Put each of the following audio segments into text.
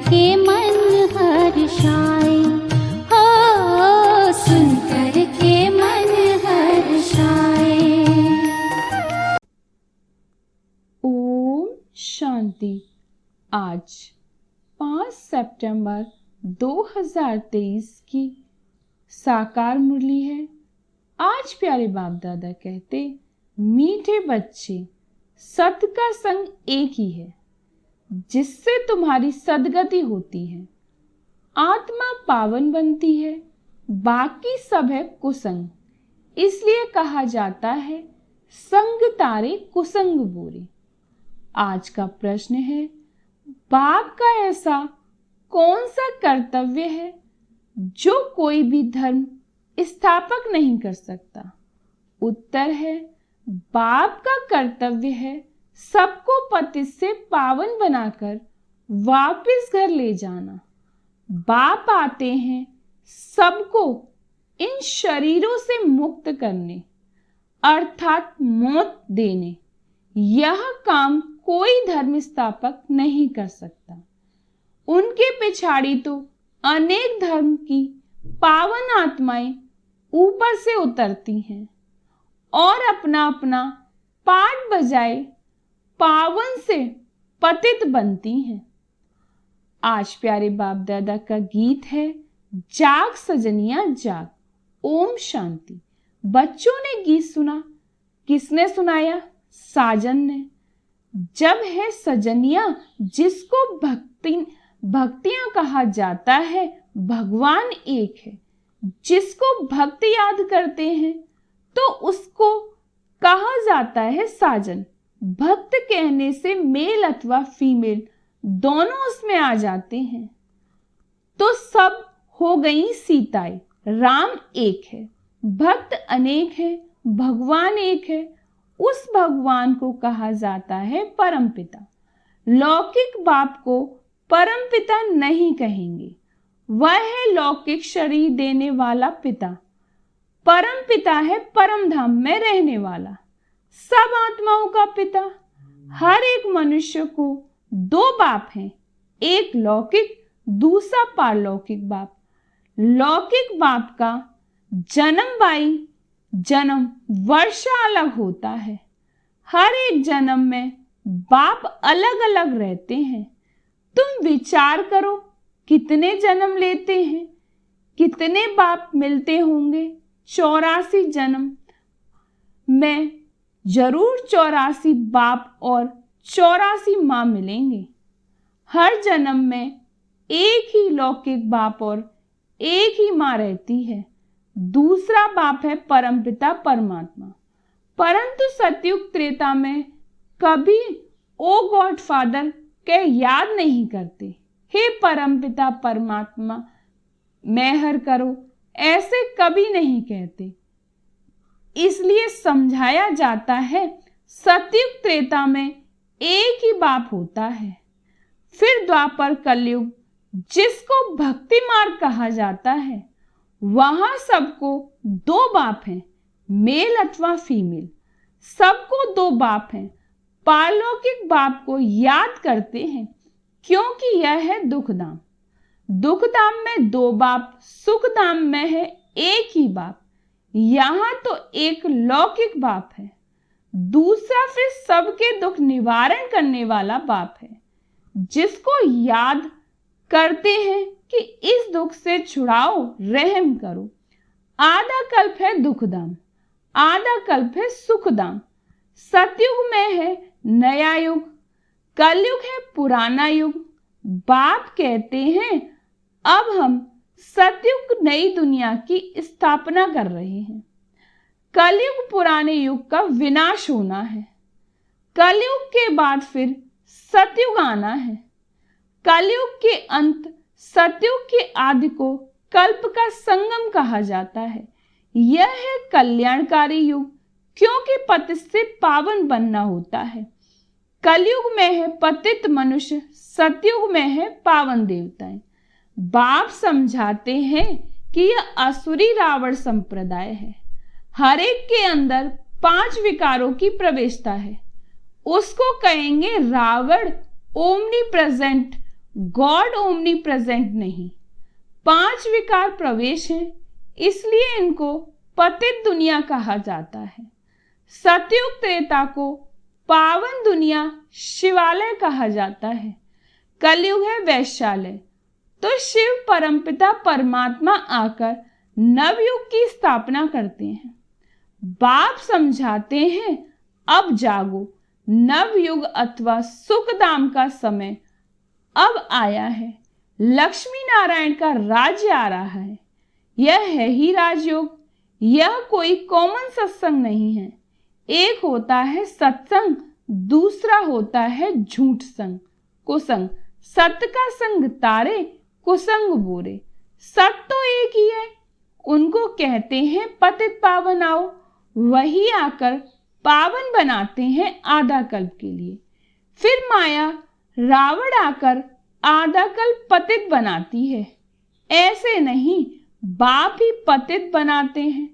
के मन हर्षाए, हो सुनकर के मन हर्षाए। ओम शांति। आज 5 सितंबर 2023 की साकार मुरली है। आज प्यारे बाप दादा कहते, मीठे बच्चे, सत का संग एक ही है जिससे तुम्हारी सदगति होती है। आत्मा पावन बनती है, बाकी सब है कुसंग। इसलिए कहा जाता है संग तारे कुसंग बोरे। आज का प्रश्न है, बाप का ऐसा कौन सा कर्तव्य है जो कोई भी धर्म स्थापक नहीं कर सकता? उत्तर है, बाप का कर्तव्य है सबको पतित से पावन बनाकर वापस घर ले जाना। बाप आते हैं सबको इन शरीरों से मुक्त करने, अर्थात मौत देने। यह काम कोई धर्म स्थापक नहीं कर सकता। उनके पिछाड़ी तो अनेक धर्म की पावन आत्माएं ऊपर से उतरती हैं और अपना अपना पाठ बजाए पावन से पतित बनती हैं। आज प्यारे बाप दादा का गीत है, जाग सजनिया जाग। ओम शांति। बच्चों ने गीत सुना। किसने सुनाया? साजन ने। जब है सजनिया जिसको भक्तियां कहा जाता है, भगवान एक है। जिसको भक्त याद करते हैं तो उसको कहा जाता है साजन। भक्त कहने से मेल अथवा फीमेल दोनों उसमें आ जाते हैं। तो सब हो गई सीताएं। राम एक है, भक्त अनेक है, भगवान एक है। उस भगवान को कहा जाता है परमपिता। लौकिक बाप को परमपिता नहीं कहेंगे, वह है लौकिक शरीर देने वाला पिता। परम पिता है परम धाम में रहने वाला, सब आत्माओं का पिता। हर एक मनुष्य को 2 बाप हैं, एक लौकिक, दूसरा पारलौकिक बाप। लौकिक बाप का जन्मवाई जन्म वर्ष अलग होता है। हर एक जन्म में बाप अलग अलग रहते हैं। तुम विचार करो, कितने जन्म लेते हैं, कितने बाप मिलते होंगे? 84 जन्म में जरूर 84 बाप और 84 माँ मिलेंगे। हर जन्म में एक ही लौकिक बाप और एक ही माँ रहती है। दूसरा बाप है परमपिता परमात्मा। परंतु सतयुग त्रेता में कभी ओ गॉड फादर के याद नहीं करते। हे परमपिता परमात्मा मेहर करो, ऐसे कभी नहीं कहते। इसलिए समझाया जाता है सतयुग त्रेता में एक ही बाप होता है। फिर द्वापर कलयुग, जिसको भक्ति मार्ग कहा जाता है, वहां सबको 2 बाप हैं, मेल अथवा फीमेल। सबको 2 बाप हैं। पारलौकिक बाप को याद करते हैं क्योंकि यह है दुखधाम। दुखधाम में 2 बाप, सुखधाम में है एक ही बाप। यहां तो एक लौकिक बाप है, दूसरा फिर सबके दुख निवारण करने वाला बाप है, जिसको याद करते हैं कि इस दुख से छुड़ाओ, रहम करो। आधा कल्प है दुखधाम, आधा कल्प है सुखधाम। सतयुग में है नया युग, कलयुग है पुराना युग। बाप कहते हैं अब हम सतयुग नई दुनिया की स्थापना कर रहे हैं। कलयुग पुराने युग का विनाश होना है। कलयुग के बाद फिर सतयुग आना है। कलयुग के अंत सतयुग के आदि को कल्प का संगम कहा जाता है। यह है कल्याणकारी युग, क्योंकि पतित से पावन बनना होता है। कलयुग में है पतित मनुष्य, सतयुग में है पावन देवताएं। बाप समझाते हैं कि यह असुरी रावण संप्रदाय है। हर एक के अंदर 5 विकारों की प्रवेशता है। उसको कहेंगे Ravan omnipresent god omnipresent नहीं। 5 विकार प्रवेश हैं, इसलिए इनको पतित दुनिया कहा जाता है। सतयुग त्रेता को पावन दुनिया शिवालय कहा जाता है। कलयुग है वैश्यालय। तो शिव परमपिता परमात्मा आकर नवयुग की स्थापना करते हैं। बाप समझाते हैं, अब जागो, नवयुग अथवा सुखधाम का समय अब आया है। लक्ष्मी नारायण का राज्य आ रहा है। यह है ही राजयोग। यह कोई कॉमन सत्संग नहीं है। एक होता है सत्संग, दूसरा होता है झूठ संग, कुसंग। सत्य का संग तारे, कुसंग बोरे। सत्य तो एक ही है। उनको कहते हैं पतित पावन आओ। वही आकर पावन बनाते हैं आधा कल्प के लिए। फिर माया रावण आकर आधा कल्प पतित बनाती है। ऐसे नहीं, बाप ही पतित बनाते हैं।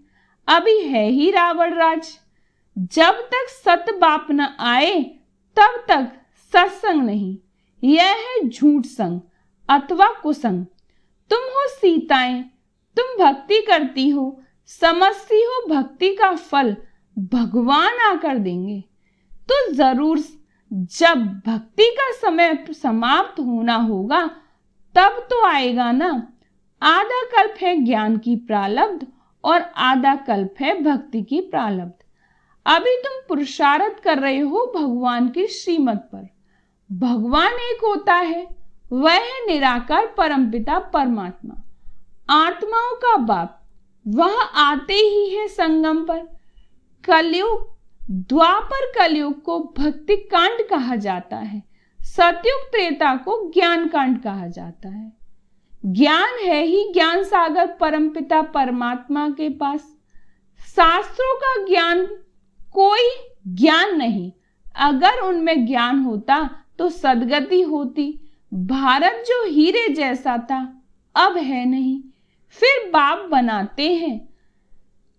अभी है ही रावण राज। जब तक सत बाप न आए तब तक सत्संग नहीं। यह है झूठ संग अथवा कुसंग। तुम हो सीताएं, तुम भक्ति करती हो, समझती हो भक्ति का फल भगवान आकर देंगे। तो जरूर जब भक्ति का समय समाप्त होना होगा तब तो आएगा ना। आधा कल्प है ज्ञान की प्रारब्ध और आधा कल्प है भक्ति की प्रारब्ध। अभी तुम पुरुषार्थ कर रहे हो भगवान की श्रीमत पर। भगवान एक होता है, वह है निराकार परमपिता परमात्मा, आत्माओं का बाप। वह आते ही है संगम पर। कलयुग, द्वापर कलयुग को भक्ति कांड कहा जाता है। सतयुग त्रेता को ज्ञान कांड कहा जाता है। ज्ञान है ही ज्ञान सागर परमपिता परमात्मा के पास। शास्त्रों का ज्ञान कोई ज्ञान नहीं। अगर उनमें ज्ञान होता तो सदगति होती। भारत जो हीरे जैसा था अब है नहीं। फिर बाप बनाते हैं।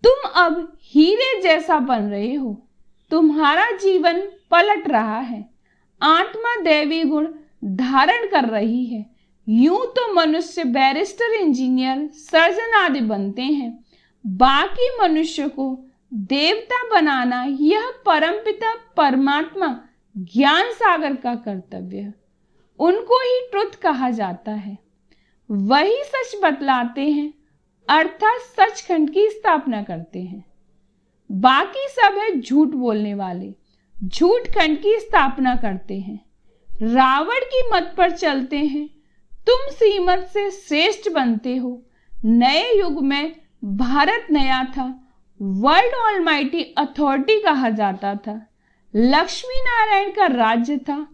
तुम अब हीरे जैसा बन रहे हो। तुम्हारा जीवन पलट रहा है। आत्मा दैवी गुण धारण कर रही है। यूं तो मनुष्य बैरिस्टर, इंजीनियर, सर्जन आदि बनते हैं। बाकी मनुष्य को देवता बनाना यह परमपिता परमात्मा ज्ञान सागर का कर्तव्य है। उनको ही ट्रुथ कहा जाता है। वही सच बतलाते हैं, अर्थात सचखंड की स्थापना करते हैं। बाकी सब है झूठ बोलने वाले, झूठ खंड की स्थापना करते हैं। रावण की मत पर चलते हैं। तुम श्रीमत से श्रेष्ठ बनते हो। नए युग में भारत नया था। वर्ल्ड ऑलमाइटी अथॉरिटी कहा जाता था। लक्ष्मी नारायण का राज्य था।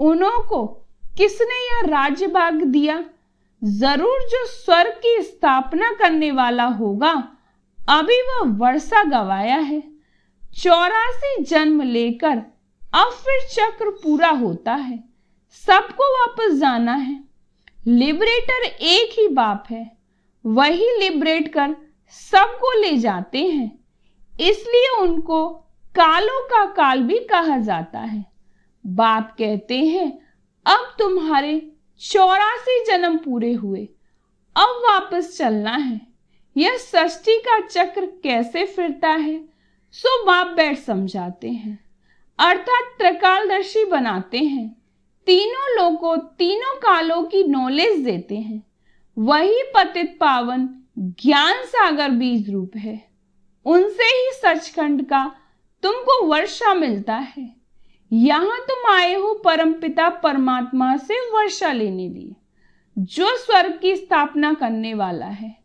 उन्हों को किसने यह राज्य भाग दिया? जरूर जो स्वर्ग की स्थापना करने वाला होगा। अभी वह वर्षा गवाया है। 84 जन्म लेकर अब फिर चक्र पूरा होता है। सबको वापस जाना है। लिबरेटर एक ही बाप है। वही लिबरेट कर सबको ले जाते हैं। इसलिए उनको कालों का काल भी कहा जाता है। बाप कहते हैं, अब तुम्हारे 84 जन्म पूरे हुए, अब वापस चलना है। यह सृष्टि का चक्र कैसे फिरता है सो बाप बैठ समझाते हैं, अर्थात त्रिकालदर्शी बनाते हैं। तीनों लोगों, तीनों कालों की नॉलेज देते हैं। वही पतित पावन ज्ञान सागर बीज रूप है। उनसे ही सचखंड का तुमको वर्षा मिलता है। यहां तुम आए हो परमपिता परमात्मा से वर्षा लेने लिए, जो स्वर्ग की स्थापना करने वाला है।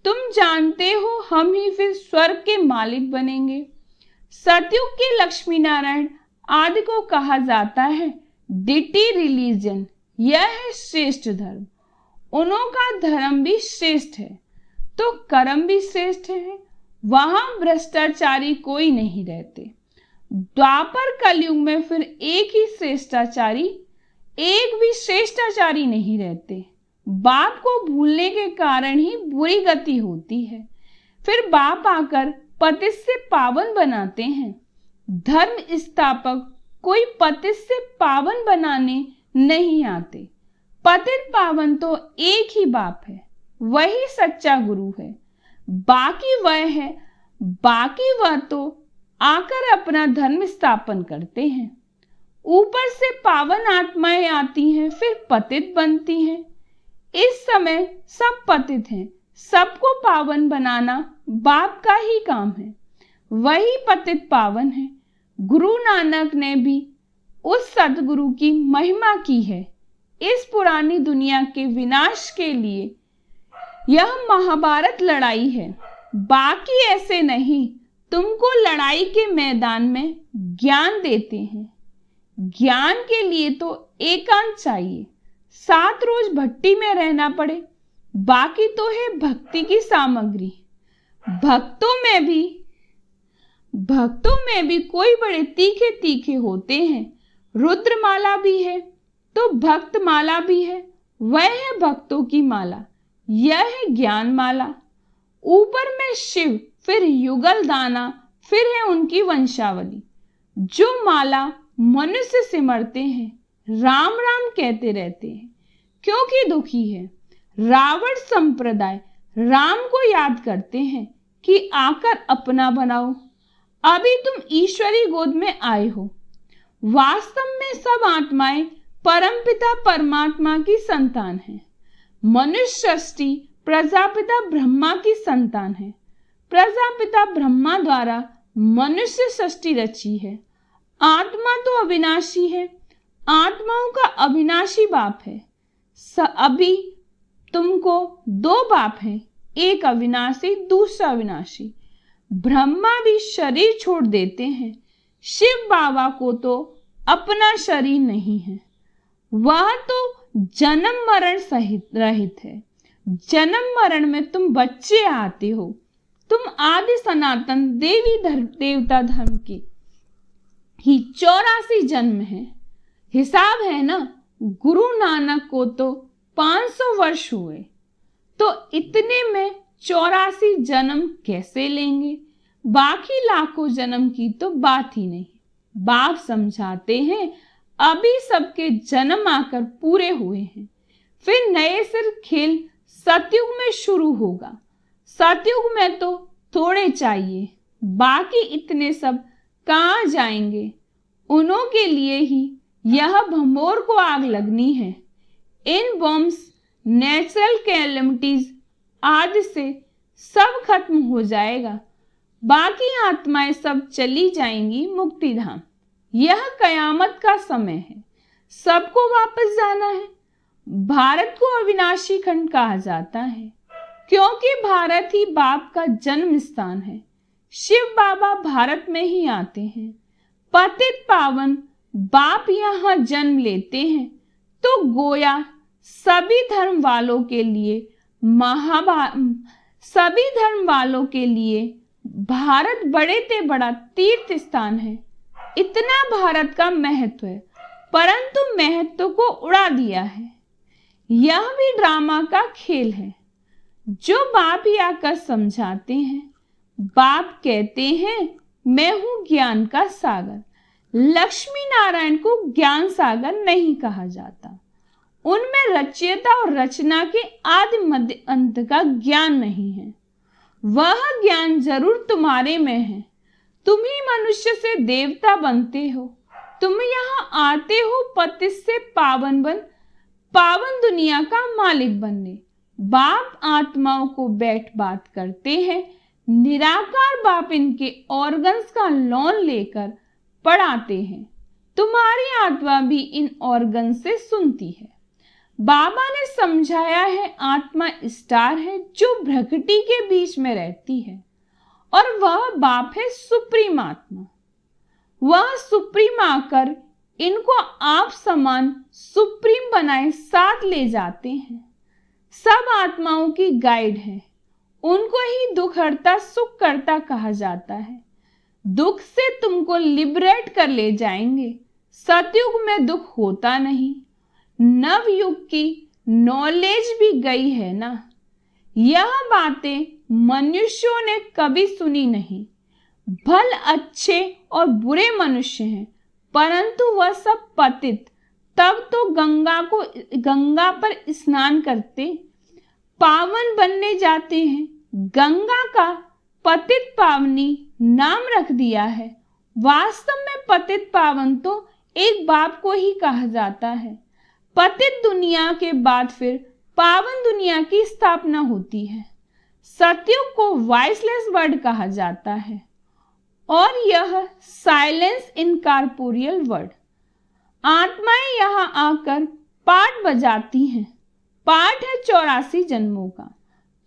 तुम जानते हो हम ही फिर स्वर्ग के मालिक बनेंगे। सतयुग के लक्ष्मी नारायण आदि को कहा जाता है डिटी रिलीजन। यह है श्रेष्ठ धर्म। उन्हों का धर्म भी श्रेष्ठ है तो कर्म भी श्रेष्ठ है। वहां भ्रष्टाचारी कोई नहीं रहते। द्वापर कलयुग में फिर एक ही श्रेष्ठाचारी, एक भी श्रेष्ठाचारी नहीं रहते। बाप को भूलने के कारण ही बुरी गति होती है। फिर बाप आकर पतित से पावन बनाते हैं। धर्म स्थापक कोई पतित से पावन बनाने नहीं आते। पतित पावन तो एक ही बाप है, वही सच्चा गुरु है। बाकी वह तो आकर अपना धर्म स्थापन करते हैं। ऊपर से पावन आत्माएं आती हैं, फिर पतित बनती हैं। इस समय सब पतित हैं। सबको पावन बनाना बाप का ही काम है, वही पतित पावन है। गुरु नानक ने भी उस सतगुरु की महिमा की है। इस पुरानी दुनिया के विनाश के लिए यह महाभारत लड़ाई है, बाकी ऐसे नहीं। तुमको लड़ाई के मैदान में ज्ञान देते हैं। ज्ञान के लिए तो एकांत चाहिए, 7 रोज भट्टी में रहना पड़े, बाकी तो है भक्ति की सामग्री। भक्तों में भी कोई बड़े तीखे तीखे होते हैं। रुद्रमाला भी है तो भक्त माला भी है, वह है भक्तों की माला, यह है ज्ञान माला। ऊपर में शिव, फिर युगल दाना, फिर है उनकी वंशावली। जो माला मनुष्य सिमरते हैं, राम राम कहते रहते हैं, क्योंकि दुखी है। रावण संप्रदाय राम को याद करते हैं कि आकर अपना बनाओ। अभी तुम ईश्वरी गोद में आए हो। वास्तव में सब आत्माएं परमपिता परमात्मा की संतान हैं। मनुष्य सृष्टि प्रजापिता ब्रह्मा की संतान है। प्रजापिता ब्रह्मा द्वारा मनुष्य सृष्टि रची है। आत्मा तो अविनाशी है, आत्माओं का अविनाशी बाप है। अभी तुमको 2 बाप हैं, एक अविनाशी, दूसरा अविनाशी। ब्रह्मा भी शरीर छोड़ देते हैं। शिव बाबा को तो अपना शरीर नहीं है, वह तो जन्म मरण सहित रहित है। जन्म मरण में तुम बच्चे आते हो। तुम आदि सनातन देवी देवता धर्म की ही 84 जन्म है। हिसाब है ना, गुरु नानक को तो 500 वर्ष हुए, तो इतने में 84 जन्म कैसे लेंगे? बाकी लाखों जन्म की तो बात ही नहीं। बाप समझाते हैं अभी सबके जन्म आकर पूरे हुए हैं, फिर नए सिर खेल सतयुग में शुरू होगा। सतयुग में तो थोड़े चाहिए, बाकी इतने सब कहाँ जाएंगे? उन्हों के लिए ही यह भमोर को आग लगनी है। इन बॉम्ब्स, नेचुरल कैलेमिटीज आदि से सब खत्म हो जाएगा। बाकी आत्माएं सब चली जाएंगी मुक्ति धाम। यह कयामत का समय है, सबको वापस जाना है। भारत को अविनाशी खंड कहा जाता है, क्योंकि भारत ही बाप का जन्म स्थान है। शिव बाबा भारत में ही आते हैं। पतित पावन बाप यहाँ जन्म लेते हैं, तो गोया सभी धर्म वालों के लिए भारत बड़े ते बड़ा तीर्थ स्थान है। इतना भारत का महत्व है, परंतु महत्व को उड़ा दिया है। यह भी ड्रामा का खेल है, जो बाप ही आकर समझाते हैं। बाप कहते हैं मैं हूं ज्ञान का सागर। लक्ष्मी नारायण को ज्ञान सागर नहीं कहा जाता। उनमें रचयिता और रचना के आदि मध्य अंत का ज्ञान नहीं है। वह ज्ञान जरूर तुम्हारे में है। तुम ही मनुष्य से देवता बनते हो। तुम यहाँ आते हो पतित से पावन बन, पावन दुनिया का मालिक बनने। बाप आत्माओं को बैठ बात करते हैं। निराकार बाप इनके ऑर्गन्स का लोन लेकर पढ़ाते हैं। तुम्हारी आत्मा भी इन ऑर्गन से सुनती है। बाबा ने समझाया है आत्मा स्टार है जो प्रकृति के बीच में रहती है, और वह बाप है सुप्रीम आत्मा। वह सुप्रीम आकर इनको आप समान सुप्रीम बनाए साथ ले जाते हैं। सब आत्माओं की गाइड है। उनको ही दुख हरता सुख करता कहा जाता है। दुख से तुमको लिबरेट कर ले जाएंगे। सतयुग में दुख होता नहीं। नवयुग की नॉलेज भी गई है ना। यह बातें मनुष्यों ने कभी सुनी नहीं। भल अच्छे और बुरे मनुष्य हैं, परंतु वह सब पतित तब तो गंगा पर स्नान करते पावन बनने जाते हैं। गंगा का पतित पावनी नाम रख दिया है। वास्तव में पतित पावन तो एक बाप को ही कहा जाता है। पतित दुनिया के बाद फिर पावन दुनिया की स्थापना होती है। सतयुग को वॉइसलेस वर्ड कहा जाता है और यह साइलेंस इनकॉर्पोरियल वर्ड। आत्माएं यहां आकर पाठ बजाती हैं। पाठ है 84 जन्मों का।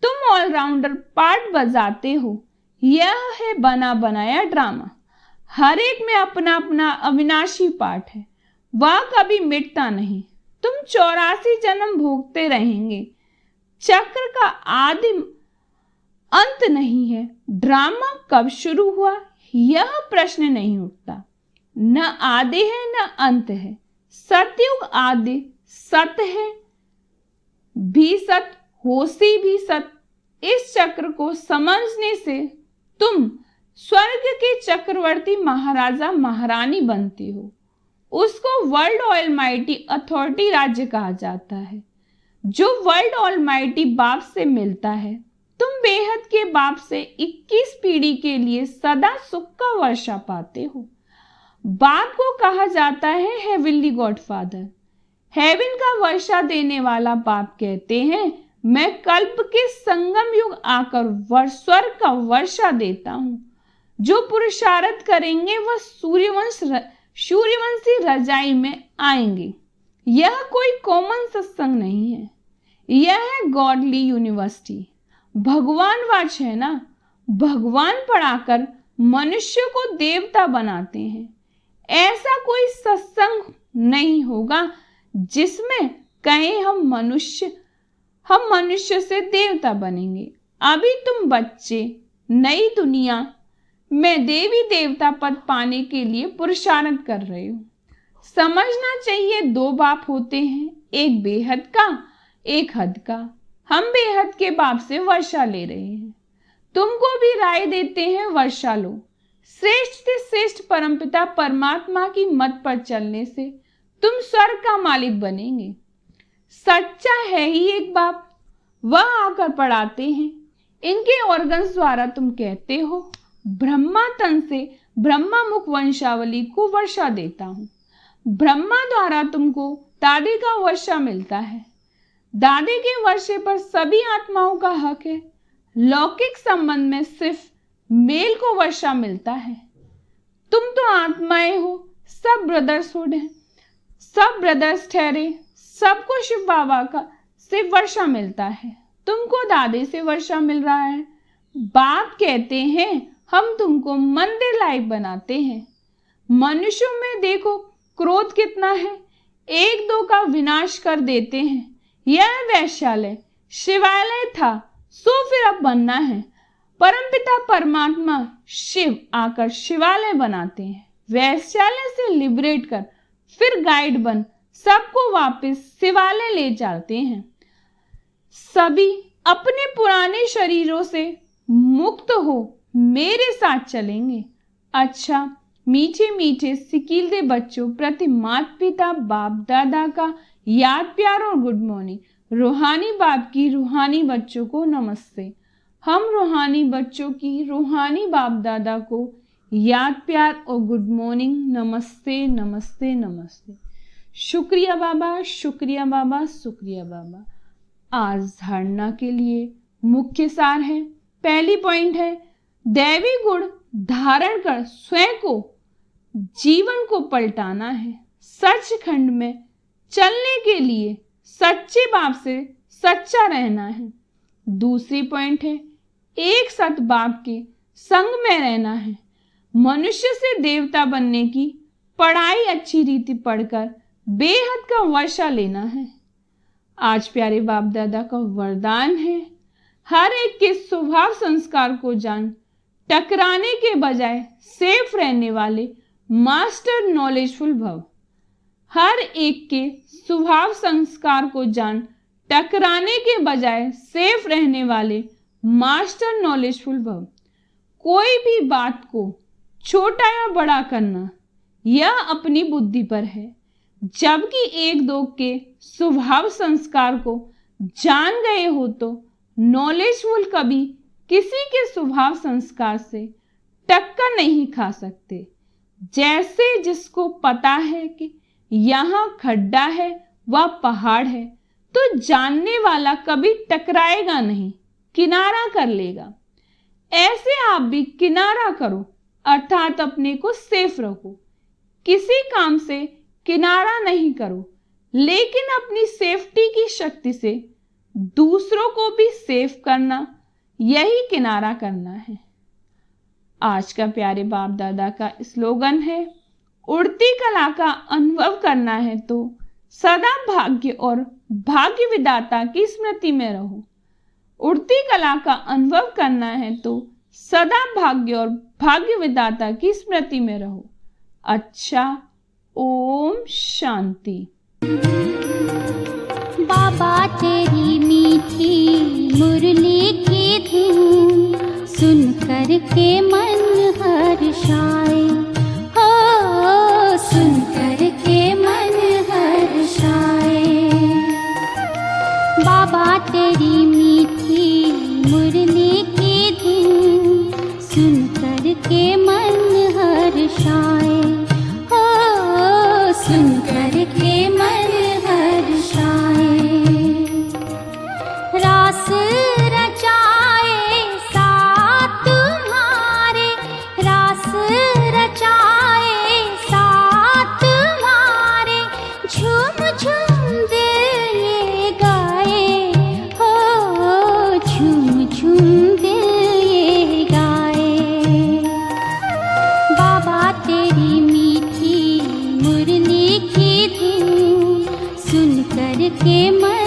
तुम ऑलराउंडर पाठ बजाते हो। यह है बना बनाया ड्रामा। हर एक में अपना अपना अविनाशी पाठ है, वह कभी मिटता नहीं। तुम 84 जन्म भोगते रहेंगे। चक्र का आदि अंत नहीं है। ड्रामा कब शुरू हुआ यह प्रश्न नहीं उठता। न आदि है न अंत है। सतयुग आदि सत है भी सत, होशी भी सत। इस चक्र को समझने से तुम स्वर्ग के चक्रवर्ती महाराजा महारानी बनते हो। उसको वर्ल्ड ऑलमाइटी अथॉरिटी राज्य कहा जाता है, जो वर्ल्ड ऑलमाइटी बाप से मिलता है। तुम बेहद के बाप से 21 पीढ़ी के लिए सदा सुख का वर्षा पाते हो। बाप को कहा जाता है हेवनली गॉडफादर। हेवन का वर्षा देने वाला बाप कहते हैं, मैं कल्प के संगम युग आकर स्वर्ग का वर्षा देता हूं। जो पुरुषार्थ करेंगे वह सूर्यवंशी रजाई में आएंगे। यह कोई कॉमन सत्संग नहीं है, यह है गॉडली यूनिवर्सिटी। भगवान वाच है ना। भगवान पढ़ाकर मनुष्य को देवता बनाते हैं। ऐसा कोई सत्संग नहीं होगा जिसमें कहें हम मनुष्य से देवता बनेंगे। अभी तुम बच्चे नई दुनिया में देवी देवता पद पाने के लिए पुरुषार्थ कर रहे हो। समझना चाहिए 2 बाप होते हैं, एक बेहद का, एक हद का। हम बेहद के बाप से वर्षा ले रहे हैं। तुमको भी राय देते हैं वर्षा लो। श्रेष्ठ से श्रेष्ठ परमपिता परमात्मा की मत पर चलने से तुम स्वर्ग का मालिक बनेंगे। सच्चा है ही एक बाप, वह आकर पढ़ाते हैं। इनके ऑर्गन्स द्वारा तुम कहते हो ब्रह्मा तन से ब्रह्मा मुख वंशावली को वर्षा देता हूं। ब्रह्मा द्वारा तुमको दादी का वर्षा मिलता है। दादी के वर्षे पर सभी आत्माओं का हक है। लौकिक संबंध में सिर्फ मेल को वर्षा मिलता है। तुम तो आत्माएं हो, सब ब्रदर्सहुड है, सब ब्रदर्स ठहरे। सबको शिव बाबा का से वर्षा मिलता है। तुमको दादी से वर्षा मिल रहा है। बाप कहते हैं हम तुमको मंदिर लायक बनाते हैं। मनुष्यों में देखो क्रोध कितना है, 1-2 का विनाश कर देते हैं। यह वैश्यालय शिवालय था, सो फिर अब बनना है। परमपिता परमात्मा शिव आकर शिवालय बनाते हैं। वैश्यालय से लिबरेट कर फिर गाइड बन सबको वापस शिवालय ले जाते हैं। सभी अपने पुराने शरीरों से मुक्त हो मेरे साथ चलेंगे। अच्छा मीठे मीठे सिकीलदे बच्चों प्रति माता पिता बाप दादा का याद प्यार और गुड मॉर्निंग। रूहानी बाप की रूहानी बच्चों को नमस्ते। हम रूहानी बच्चों की रूहानी बाप दादा को याद प्यार और गुड मॉर्निंग। नमस्ते नमस्ते नमस्ते। शुक्रिया बाबा, शुक्रिया बाबा, शुक्रिया बाबा। आज धारणा के लिए मुख्य सार है। पहली पॉइंट है दैवी गुण धारण कर स्वयं को जीवन को पलटाना है। सचखंड में चलने के लिए सच्चे बाप से सच्चा रहना है। दूसरी पॉइंट है एक सत बाप के संग में रहना है। मनुष्य से देवता बनने की पढ़ाई अच्छी रीति पढ़कर बेहद का वर्षा लेना है। आज प्यारे बाप दादा का वरदान है हर एक के स्वभाव संस्कार को जान, टकराने के बजाय सेफ रहने वाले मास्टर नॉलेजफुल भव। हर एक के स्वभाव संस्कार को जान, टकराने के बजाय सेफ रहने वाले मास्टर नॉलेजफुल भव। कोई भी बात को छोटा या बड़ा करना यह अपनी बुद्धि पर है। जबकि एक दो के स्वभाव संस्कार को जान गए हो तो नॉलेजफुल कभी किसी के स्वभाव संस्कार से टक्कर नहीं खा सकते। जैसे जिसको पता है कि यहाँ खड्डा है व पहाड़ है तो जानने वाला कभी टकराएगा नहीं, किनारा कर लेगा। ऐसे आप भी किनारा करो, अर्थात अपने को सेफ रखो। किसी काम से किनारा नहीं करो, लेकिन अपनी सेफ्टी की शक्ति से दूसरों को भी सेफ करना, यही किनारा करना है। आज का प्यारे बाप दादा का स्लोगन है, उड़ती कला का अनुभव करना है तो सदा भाग्य और भाग्य विधाता की स्मृति में रहो। उड़ती कला का अनुभव करना है तो सदा भाग्य और भाग्य विधाता की स्मृति में रहो। अच्छा, ओम शांति। बाबा तेरी मीठी मुरली की धुन सुन कर के मन हर्षाए, हो सुन कर के मन हर्षाए। बाबा तेरी मीठी मुरली की धुन सुन कर के मन हर्षाए, हो सुन कर के मन हर्षाए। रास रचाए साथ तुम्हारे, रास रचाए साथ तुम्हारे, झूम झूम दिल ये गाए, हो झूम झूम दिल ये गाए। बाबा तेरी मीठी मुरली की धुन सुन कर के मन